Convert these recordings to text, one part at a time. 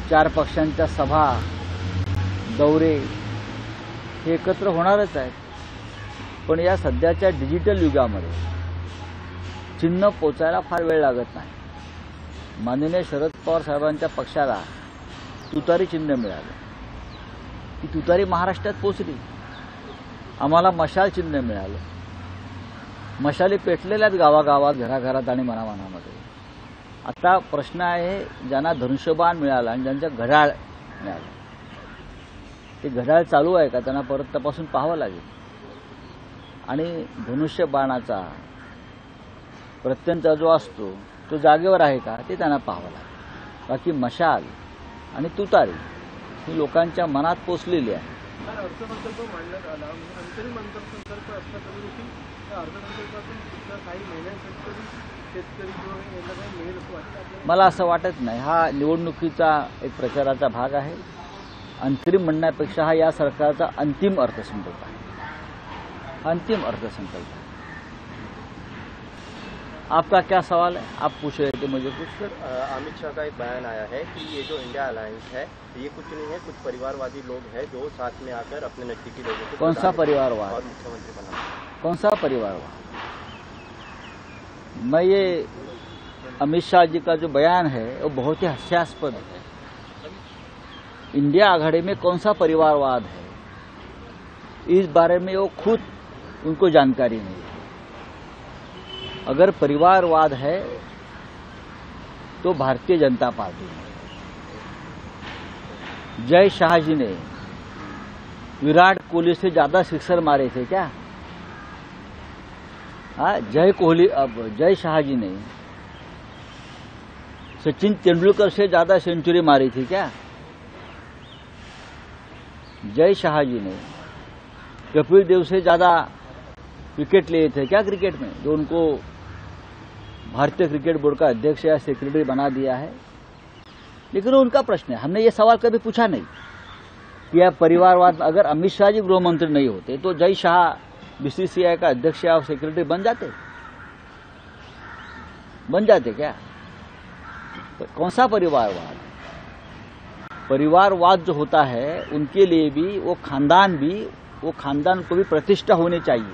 चार पक्षांच्या सभा, दौरे हे एकत्र होणारच आहेत. पण या सध्याच्या डिजिटल युगामध्ये चिन्ह पोचायला फार वेळ लागत नाही. माननीय शरद पवार साहेबांच्या पक्षाला तुतारी चिन्ह मिळालं. ती तुतारी महाराष्ट्रात पोचली. आम्हाला मशाल चिन्ह मिळालं. मशाली पेटलेल्यात गावागावात, घराघरात आणि मनामनामध्ये. आता प्रश्न आहे, ज्यांना धनुष्यबाण मिळाला आणि ज्यांच्या घड्याळ मिळालं, ते घड्याळ चालू आहे का, त्यांना परत तपासून पाहावं लागेल. आणि धनुष्यबाणाचा प्रत्यंचा जो असतो तो जागेवर आहे का ते त्यांना पाहावं लागेल. बाकी मशाल आणि तुतारी ही लोकांच्या मनात पोचलेली आहे. अर्थसंकल्प मांडण्यात आला, अंतरिम अर्थसंकल्प असला तरी देखील त्या अर्थसंकल्पातून पुढच्या काही महिन्यांसाठी शेतकरी जो आहे याला काही मिळेल असं वाटतं? मला असं वाटत नाही. हा निवडणुकीचा एक प्रचाराचा भाग आहे. अंतरिम म्हणण्यापेक्षा हा या सरकारचा अंतिम अर्थसंकल्प आहे. अंतिम अर्थसंकल्प है। आपका क्या सवाल है, आप पूछ रहे थे मुझे कुछ? सर, अमित शाह का एक बयान आया है कि ये जो इंडिया अलायंस है ये कुछ नहीं है, कुछ परिवारवादी लोग हैं जो साथ में आकर अपने नजदीकी लोगों को कौन सा परिवारवाद और मुख्यमंत्री बना? कौन सा परिवारवाद? मैं ये अमित शाह जी का जो बयान है वो बहुत ही हास्यास्पद है। इंडिया आघाड़ी में कौन सा परिवारवाद है, इस बारे में वो खुद उनको जानकारी नहीं है। अगर परिवारवाद है तो भारतीय जनता पार्टी में जय शाह जी ने विराट कोहली से ज्यादा सिक्सर मारे थे क्या? जय शाह जी ने सचिन तेंदुलकर से ज्यादा सेंचुरी मारी थी क्या? जय शाह जी ने कपिल देव से ज्यादा विकेट लिए थे क्या क्रिकेट में, जो उनको भारतीय क्रिकेट बोर्ड का अध्यक्ष या सेक्रेटरी बना दिया है? लेकिन उनका प्रश्न है, हमने ये सवाल कभी पूछा नहीं कि यह परिवारवाद, अगर अमित शाह जी गृह मंत्री नहीं होते तो जय शाह बीसीसीआई का अध्यक्ष या सेक्रेटरी बन जाते क्या? तो कौन सा परिवारवाद? परिवारवाद जो होता है उनके लिए भी वो खानदान को भी प्रतिष्ठा होनी चाहिए,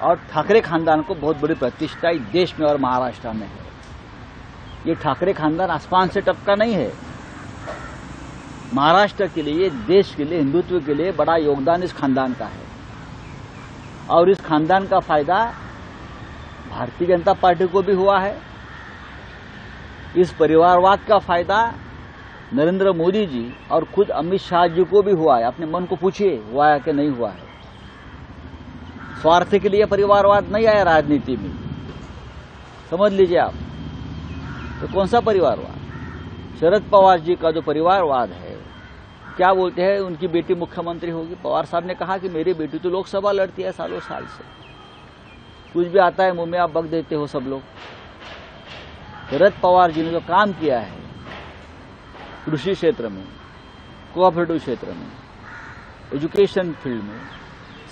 और ठाकरे खानदान को बहुत बड़ी प्रतिष्ठा इस देश में और महाराष्ट्र में है। ये ठाकरे खानदान आसमान से टपका नहीं है। महाराष्ट्र के लिए, देश के लिए, हिंदुत्व के लिए बड़ा योगदान इस खानदान का है, और इस खानदान का फायदा भारतीय जनता पार्टी को भी हुआ है। इस परिवारवाद का फायदा नरेंद्र मोदी जी और खुद अमित शाह जी को भी हुआ है। अपने मन को पूछिए, हुआ है कि नहीं हुआ है। स्वार्थ के लिए परिवारवाद नहीं आया राजनीति में, समझ लीजिए आप। तो कौन सा परिवारवाद? शरद पवार जी का जो परिवारवाद है, क्या बोलते हैं, उनकी बेटी मुख्यमंत्री होगी। पवार साहब ने कहा कि मेरी बेटी तो लोकसभा लड़ती है सालों साल से, कुछ भी आता है मुंह में आप बक देते हो सब लोग। शरद पवार जी ने जो काम किया है कृषि क्षेत्र में, कोऑपरेटिव क्षेत्र में, एजुकेशन फील्ड में,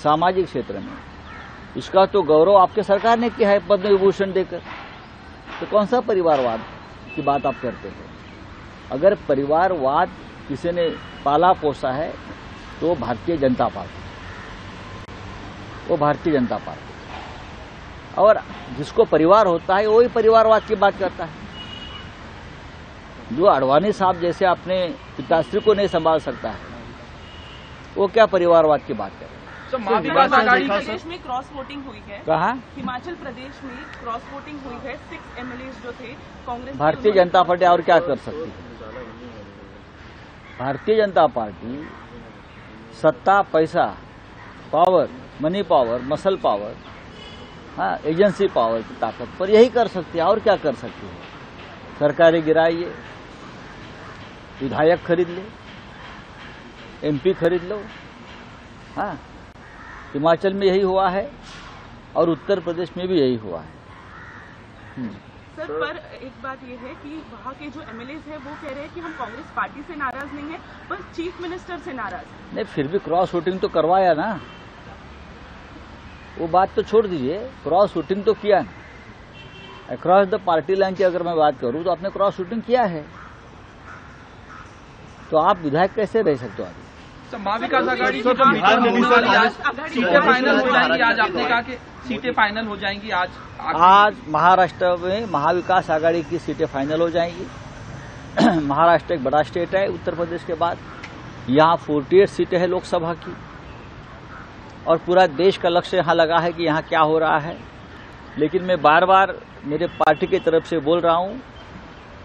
सामाजिक क्षेत्र में, इसका तो गौरव आपके सरकार ने किया है पद्म विभूषण देकर। तो कौन सा परिवारवाद की बात आप करते हो? अगर परिवारवाद किसी ने पाला पोसा है तो भारतीय जनता पार्टी, वो भारतीय जनता पार्टी। और जिसको परिवार होता है वही परिवारवाद की बात करता है। जो अडवाणी साहब जैसे अपने पिताश्री को नहीं संभाल सकता है, वो क्या परिवारवाद की बात करे? हिमाचल प्रदेश में क्रॉस वोटिंग हुई है। कहाँ? हिमाचल प्रदेश में क्रॉस वोटिंग हुई है। 6 एमएलए जो थे कांग्रेस। भारतीय जनता पार्टी और क्या कर सकती है? भारतीय जनता पार्टी सत्ता, पैसा, power, money power, muscle power, हाँ, एजेंसी पावर की ताकत पर यही कर सकती है। और क्या कर सकती है? सरकारें गिराइए, विधायक खरीद ले, एमपी खरीद लो। हाँ, हिमाचल में यही हुआ है और उत्तर प्रदेश में भी यही हुआ है। सर, पर एक बात यह है कि वहाँ के जो एमएलएज हैं वो कह रहे हैं कि हम कांग्रेस पार्टी से नाराज नहीं है, बस चीफ मिनिस्टर से नाराज हैं। नहीं, फिर भी क्रॉस वोटिंग तो करवाया ना, वो बात तो छोड़ दीजिए। क्रॉस वोटिंग तो किया ना, अक्रॉस द पार्टी लाइन की अगर मैं बात करूं तो आपने क्रॉस वोटिंग किया है। तो आप विधायक कैसे रह सकते हो अभी? महाविकास आघाड़ी सीटें फाइनल हो जाएंगी आज, आपने कहा कि सीटें फाइनल हो जाएंगी आज महाराष्ट्र में महाविकास आघाड़ी की सीटें फाइनल हो जाएंगी। महाराष्ट्र एक बड़ा स्टेट है उत्तर प्रदेश के बाद, यहाँ 48 सीटें हैं लोकसभा की, और पूरा देश का लक्ष्य यहाँ लगा है कि यहाँ क्या हो रहा है। लेकिन मैं बार बार मेरे पार्टी की तरफ से बोल रहा हूँ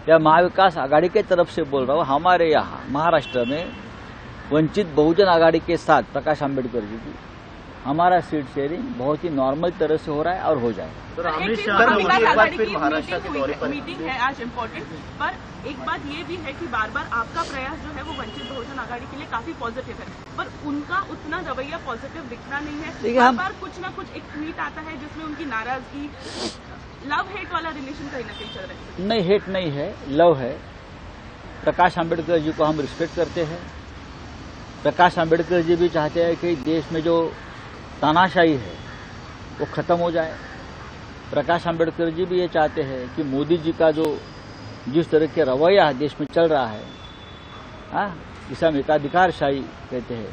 या महाविकास आघाड़ी की तरफ से बोल रहा हूँ, हमारे यहाँ महाराष्ट्र में वंचित बहुजन आघाड़ी के साथ प्रकाश आंबेडकर जी की हमारा सीट शेयरिंग बहुत ही नॉर्मल तरह से हो रहा है और हो जाएगा। मीटिंग है आज इम्पोर्टेंट, पर एक बात ये भी है कि बार बार आपका प्रयास जो है वो वंचित बहुजन आघाड़ी के लिए काफी पॉजिटिव है, पर उनका उतना रवैया पॉजिटिव दिखना नहीं है। बार बार कुछ ना कुछ एक ट्वीट आता है जिसमें उनकी नाराजगी, लव हेट वाला रिलेशन कहीं ना कहीं चल रहा है। नहीं, हेट नहीं है, लव है। प्रकाश आंबेडकर जी को हम रिस्पेक्ट करते हैं। प्रकाश आंबेडकर जी भी चाहते हैं कि देश में जो तानाशाही है वो खत्म हो जाए। प्रकाश आंबेडकर जी भी ये चाहते हैं कि मोदी जी का जो जिस तरह के रवैया देश में चल रहा है, जिसे हम एकाधिकारशाही कहते हैं,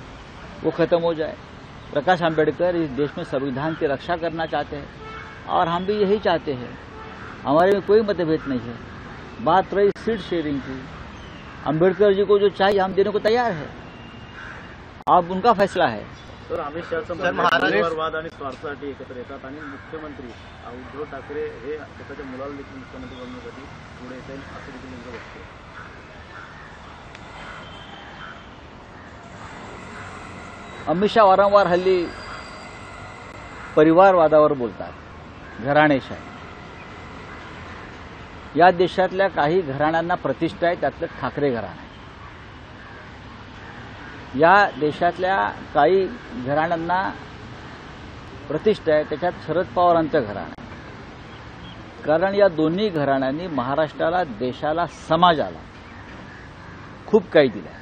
वो खत्म हो जाए। प्रकाश आंबेडकर इस देश में संविधान की रक्षा करना चाहते हैं और हम भी यही चाहते हैं। हमारे में कोई मतभेद नहीं है। बात रही सीट शेयरिंग की, आंबेडकर जी को जो चाहिए हम देने को तैयार है, अब उनका फैसला है। तर अमित शहा महाराष्ट्रवाद आणि स्वार्थासाठी एकत्र येतात आणि मुख्यमंत्री उद्धव ठाकरे हे स्वतःच्या मुलाला देखील मुख्यमंत्री बनवण्यासाठी पुढे येतील असं देखील त्यांचं वक्तव्य आहे. अमित शहा वारंवार हल्ली परिवारवादावर बोलतात, घराणेशाही. या देशातल्या काही घराण्यांना प्रतिष्ठा आहे, त्यातलं ठाकरे घराणं. या देशातल्या काही घराण्यांना प्रतिष्ठा आहे, त्याच्यात शरद पवारांचं घराणं आहे. कारण या दोन्ही घराण्यांनी महाराष्ट्राला, देशाला, समाजाला खूप काही दिलं आहे.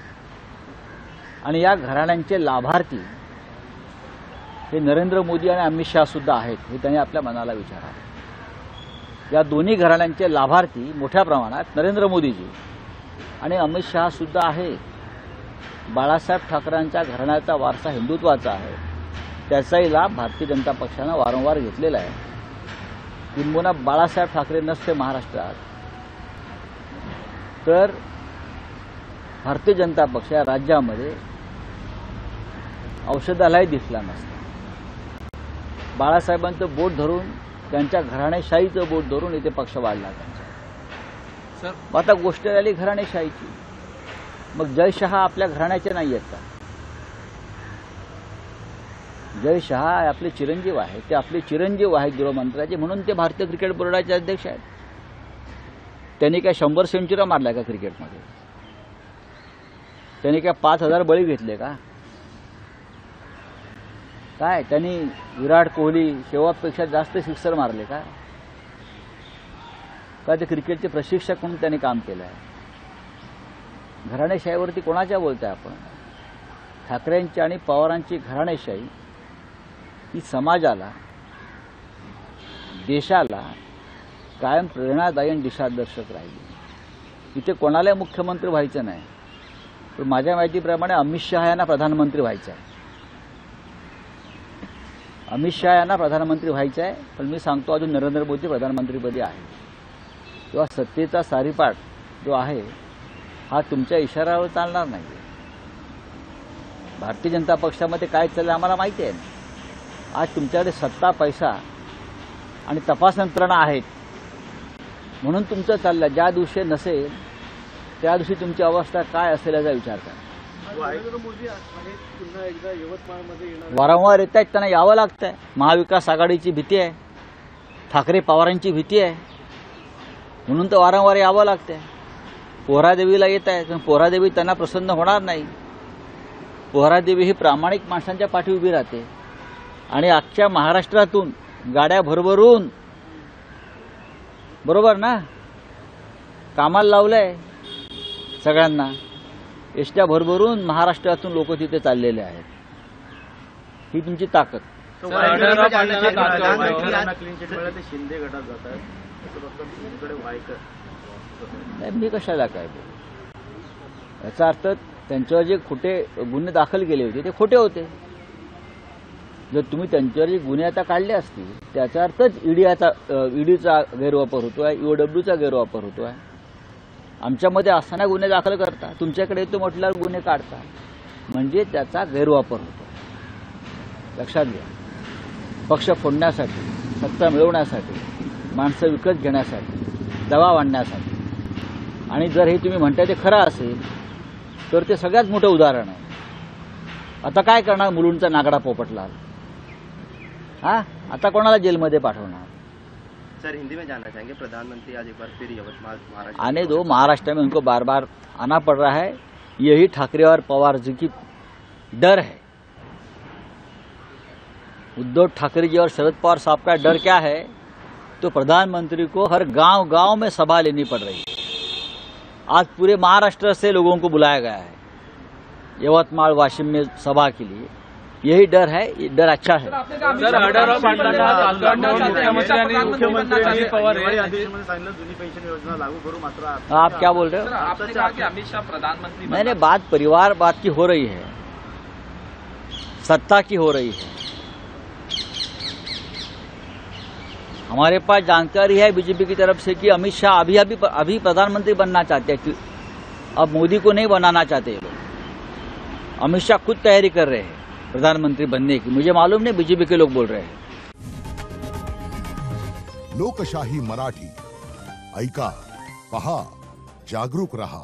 आणि या घराण्यांचे लाभार्थी हे नरेंद्र मोदी आणि अमित शहा सुद्धा आहेत, हे त्यांनी आपल्या मनाला विचारावं. या दोन्ही घराण्यांचे लाभार्थी मोठ्या प्रमाणात नरेंद्र मोदीजी आणि अमित शहा सुद्धा आहे. बाळासाहेब ठाकरेंच्या घराण्याचा वारसा हिंदुत्वाचा आहे, त्याचाही लाभ भारतीय जनता पक्षानं वारंवार घेतलेला आहे. किंबहुना बाळासाहेब ठाकरे नसते महाराष्ट्रात तर भारतीय जनता पक्ष या राज्यामध्ये औषधालय दिसला नसतं. बाळासाहेबांचं बोट धरून, त्यांच्या घराणेशाहीचं बोट धरून इथे पक्ष वाढला त्यांचा. आता गोष्ट झाली घराणेशाहीची. मग जय शहा आपल्या घराण्याचे नाही आहेत का? जय शहा आपले चिरंजीव आहेत, ते आपले चिरंजीव आहेत गृहमंत्र्याचे, म्हणून ते भारतीय क्रिकेट बोर्डाचे अध्यक्ष आहेत. त्यांनी काय 100 सेंचुऱ्या मारल्या का क्रिकेटमध्ये? त्यांनी काय 5000 बळी घेतले का? काय त्यांनी विराट कोहली, शेहवागपेक्षा जास्त सिक्सर मारले का? ते क्रिकेटचे प्रशिक्षक म्हणून त्यांनी काम केलं आहे. घराणेशाहीवरती कोणाच्या बोलताय आपण? ठाकरेंची आणि पवारांची घराणेशाही ही समाजाला, देशाला कायम प्रेरणादायी आणि दिशादर्शक राहिली. इथे कोणाला मुख्यमंत्री व्हायचं नाही, पण माझ्या माहितीप्रमाणे अमित शहा यांना प्रधानमंत्री व्हायचं आहे. अमित शहा यांना प्रधानमंत्री व्हायचं आहे, पण मी सांगतो अजून नरेंद्र मोदी प्रधानमंत्रीपदी आहे. तेव्हा सत्तेचा सारीपाट जो आहे हा तुमच्या इशाऱ्यावर चालणार नाही. भारतीय जनता पक्षामध्ये काय चाललं आम्हाला माहिती आहे. आज तुमच्याकडे सत्ता, पैसा आणि तपास यंत्रणा आहेत म्हणून तुमचं चाललं. ज्या दिवशी नसेल त्या दिवशी तुमची अवस्था काय असेल याचा विचार करा. नरेंद्र मोदी पुन्हा एकदा यवतमाळमध्ये येणार, वारंवार येत आहेत, त्यांना यावं लागतंय. महाविकास आघाडीची भीती आहे, ठाकरे पवारांची भीती आहे, म्हणून तर वारंवार यावं लागतंय. पोहरादेवीला येत आहे, पण पोहरादेवी त्यांना प्रसन्न होणार नाही. पोहरादेवी ही प्रामाणिक माणसांच्या पाठी उभी राहते आणि अख्ख्या महाराष्ट्रातून गाड्या भरभरून, बरोबर ना, कामाला लावलंय सगळ्यांना. एसट्या भरभरून महाराष्ट्रातून लोक तिथे चाललेले आहेत. ही तुमची ताकद. क्लीन चिट मिळालं ते शिंदे गटात जात आहेत, असं फक्त वायकर. मी कशाला काय बोलू? याचा अर्थ त्यांच्यावर जे खोटे गुन्हे दाखल केले होते ते खोटे होते. जर तुम्ही त्यांच्यावर जे गुन्हे आता काढले असतील त्याचा अर्थच ईडीचा गैरवापर होतोय, ईओडब्ल्यूचा गैरवापर होतोय. आमच्यामध्ये असताना गुन्हे दाखल करता, तुमच्याकडे येतो म्हटल्यावर गुन्हे काढता, म्हणजे त्याचा गैरवापर होतो. लक्षात घ्या. पक्ष फोडण्यासाठी, सत्ता मिळवण्यासाठी, माणसं विकत घेण्यासाठी, दबाव आणण्यासाठी. आणि जर हे तुम्ही म्हणताय ते खरं असेल तर ते सगळ्यात मोठं उदाहरण आहे. आता काय करणार मुलुंडचा नागडा पोपटलाल? आता कोणाला जेलमध्ये पाठवणार? सर हिंदी में जानना चाहेंगे, प्रधानमंत्री आज एक बार फिर यवतमाल महाराष्ट्र आने दो. महाराष्ट्र में उनको बार बार आना पड़ रहा है. यही ठाकरे और पवार जी की डर है. उद्धव ठाकरे जी और शरद पवार साहब का डर क्या है? तो प्रधानमंत्री को हर गांव गांव में सभा लेनी पड़ रही है. आज पूरे महाराष्ट्र से लोगों को बुलाया गया है यवतमाल वाशिम में सभा के लिए. यही डर है. ये डर अच्छा है. जुनी पेन्शन योजना लागू करू, मात्र आप क्या बोल रहे हो? आपने कहा कि अमित शाह प्रधानमंत्री मैंने बात परिवारवाद की हो रही है, सत्ता की हो रही है. हमारे पास जानकारी है बीजेपी की तरफ से कि अमित शाह अभी प्रधानमंत्री बनना चाहते हैं. अब मोदी को नहीं बनाना चाहते लोग. अमित शाह खुद तैयारी कर रहे हैं प्रधानमंत्री बनने की. मुझे मालूम नहीं, बीजेपी के लोग बोल रहे हैं. लोकशाही मराठी ऐका, पहा, जागरूक रहा.